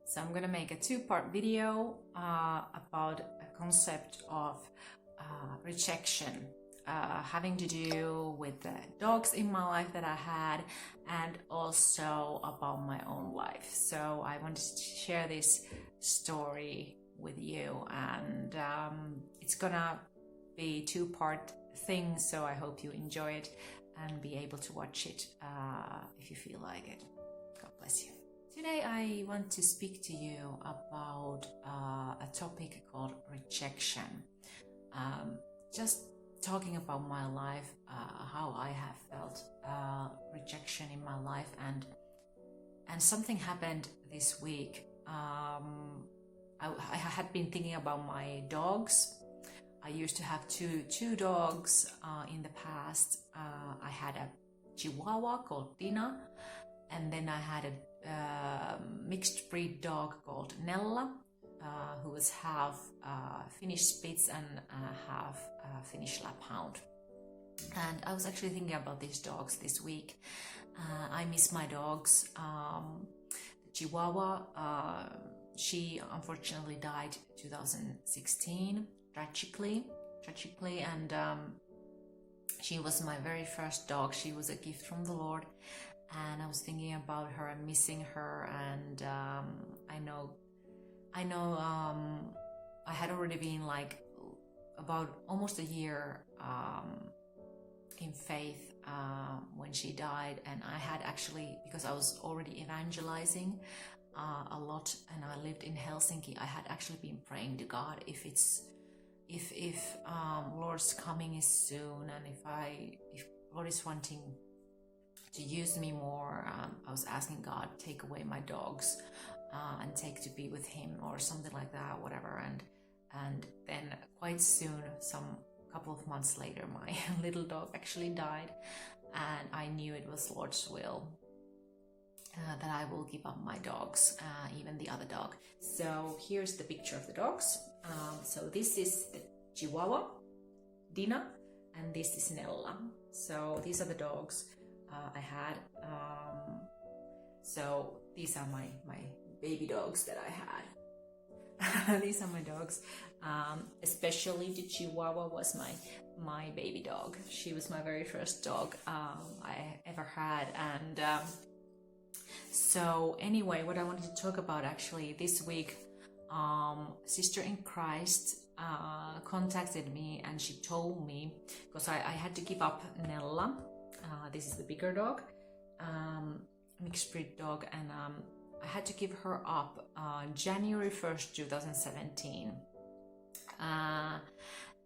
So I'm gonna make a two-part video about a concept of rejection, having to do with the dogs in my life that I had, and also about my own life. So I wanted to share this story with you, and it's gonna be two-part thing, so I hope you enjoy it and be able to watch it if you feel like it. God bless you. Today I want to speak to you about a topic called rejection. Just talking about my life, how I have felt rejection in my life, and something happened this week. I had been thinking about my dogs. I used to have two dogs in the past. I had a Chihuahua called Dina, and then I had a mixed breed dog called Nella, who was half Finnish Spitz and half Finnish Laphound. And I was actually thinking about these dogs this week. I miss my dogs. The Chihuahua, she unfortunately died 2016. Tragically, and she was my very first dog. She was a gift from the Lord, and I was thinking about her and missing her. And I know I had already been like about almost a year in faith when she died, and I had actually, because I was already evangelizing a lot and I lived in Helsinki, I had actually been praying to God, if Lord's coming is soon, and if Lord is wanting to use me more, I was asking God, take away my dogs and take to be with him or something like that, whatever. And then quite soon, some couple of months later, my little dog actually died, and I knew it was Lord's will that I will give up my dogs, even the other dog. So here's the picture of the dogs. So this is the Chihuahua, Dina, and this is Nella. So these are the dogs I had. So these are my baby dogs that I had. These are my dogs. Especially the Chihuahua was my baby dog. She was my very first dog I ever had. And so anyway, what I wanted to talk about actually this week, sister in Christ contacted me, and she told me, because I had to give up Nella, this is the bigger dog, mixed breed dog, and I had to give her up January 1st, 2017. And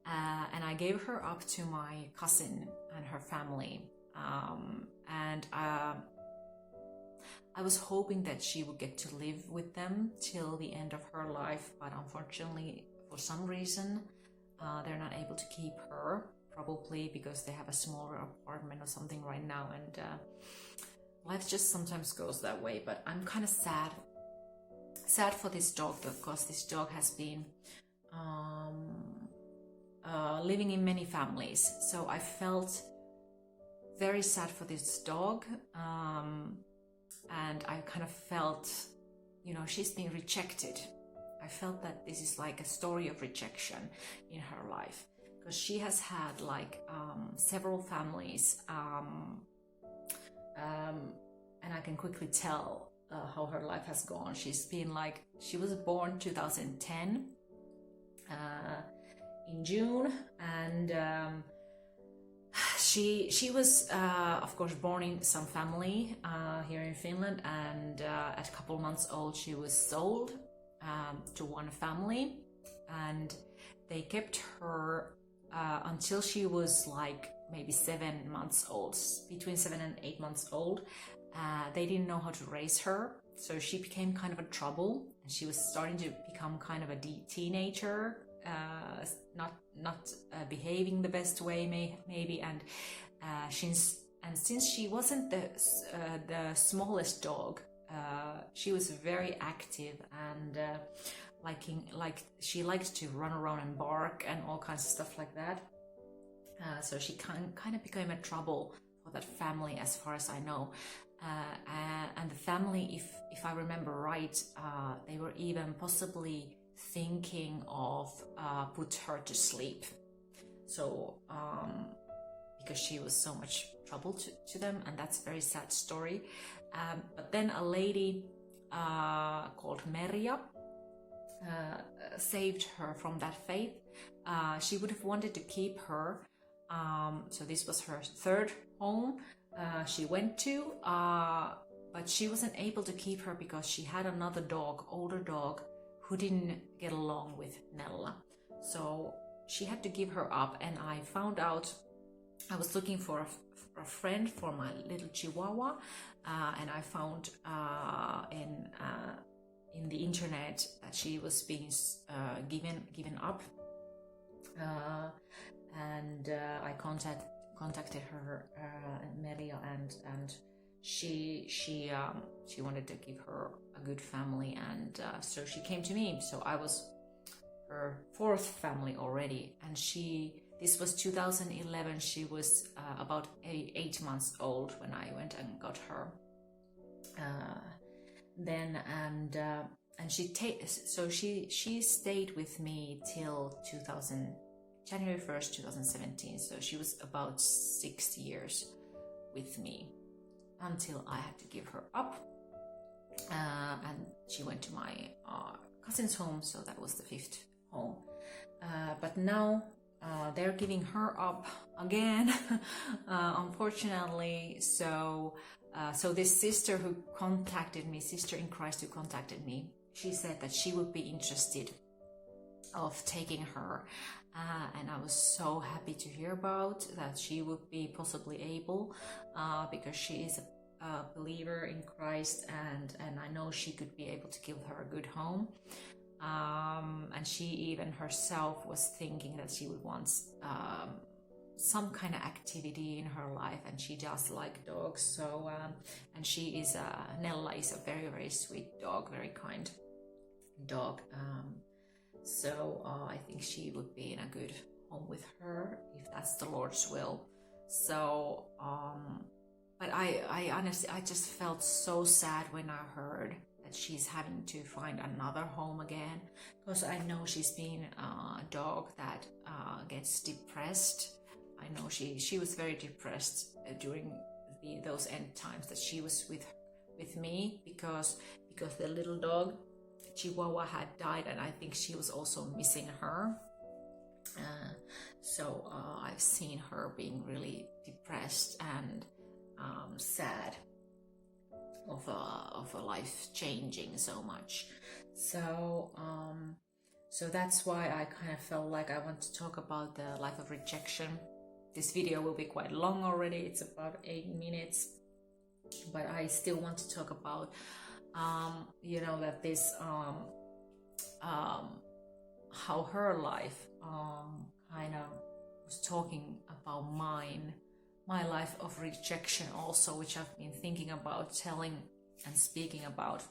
I gave her up to my cousin and her family. And I was hoping that she would get to live with them till the end of her life, but unfortunately, for some reason, they're not able to keep her, probably because they have a smaller apartment or something right now, and life just sometimes goes that way. But I'm kind of sad for this dog, because this dog has been living in many families, so I felt very sad for this dog. And I kind of felt, she's been rejected. I felt that this is like a story of rejection in her life, because she has had like several families, and I can quickly tell how her life has gone. She was born 2010 in June, and she was of course born in some family here in Finland, and at a couple months old she was sold to one family, and they kept her until she was like maybe 7 months old, between 7 and 8 months old. They didn't know how to raise her, so she became kind of a trouble, and she was starting to become kind of a teenager, not behaving the best way, maybe, and since she wasn't the smallest dog, she was very active, and she liked to run around and bark and all kinds of stuff like that. So she kind of became a trouble for that family, as far as I know. and the family, if I remember right, they were even possibly thinking of put her to sleep. So because she was so much trouble to them, and that's a very sad story. But then a lady called Merja saved her from that fate. She would have wanted to keep her. So this was her third home she went to, but she wasn't able to keep her because she had another dog, older dog, who didn't get along with Nella. So she had to give her up, and I found out, I was looking for a friend for my little Chihuahua, and I found in the internet that she was being given up, and I contacted her, Merja, and she wanted to give her a good family, and so she came to me. So I was her fourth family already, and this was 2011. She was about 8 months old when I went and got her. And she stayed with me till January 1st, 2017. So she was about 6 years with me until I had to give her up. And she went to my cousin's home, so that was the fifth home. But now they're giving her up again, unfortunately. So this sister who contacted me, sister in Christ who contacted me, she said that she would be interested of taking her, and I was so happy to hear about that she would be possibly able, because she is a believer in Christ, and I know she could be able to give her a good home. And she even herself was thinking that she would want some kind of activity in her life, and she does like dogs. So and Nella is a very, very sweet dog, very kind dog. So I think she would be in a good home with her if that's the Lord's will. So but I honestly, I just felt so sad when I heard that she's having to find another home again, because I know she's been a dog that gets depressed. I know she was very depressed during those end times that she was with me, because the little dog Chihuahua had died, and I think she was also missing her. So I've seen her being really depressed and sad of a life changing so much. So that's why I kind of felt like I want to talk about the life of rejection. This video will be quite long already. It's about 8 minutes, but I still want to talk about that this how her life kind of was talking about my life of rejection also, which I've been thinking about telling and speaking about.